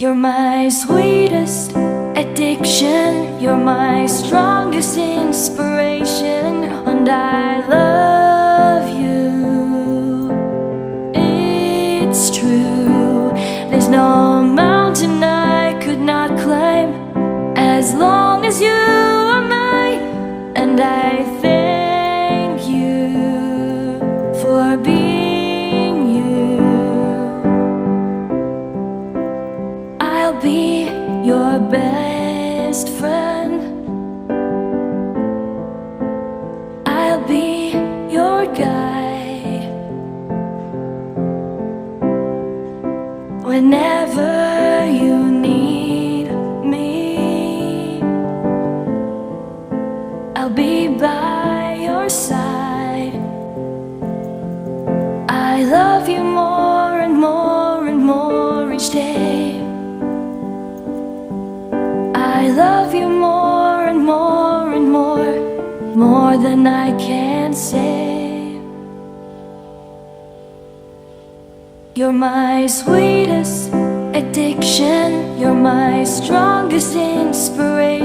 You're my sweetest addiction, you're my strongest inspiration, and I love you. It's true, there's no mountain I could not climb as long as you are mine, and I thank you for being you. I'll be your best friend, I'll be your guide whenever you need me. I'll be by your side. I love you more and more and more each day. I love you more and more and more than I can say. You're my sweetest addiction, you're my strongest inspiration.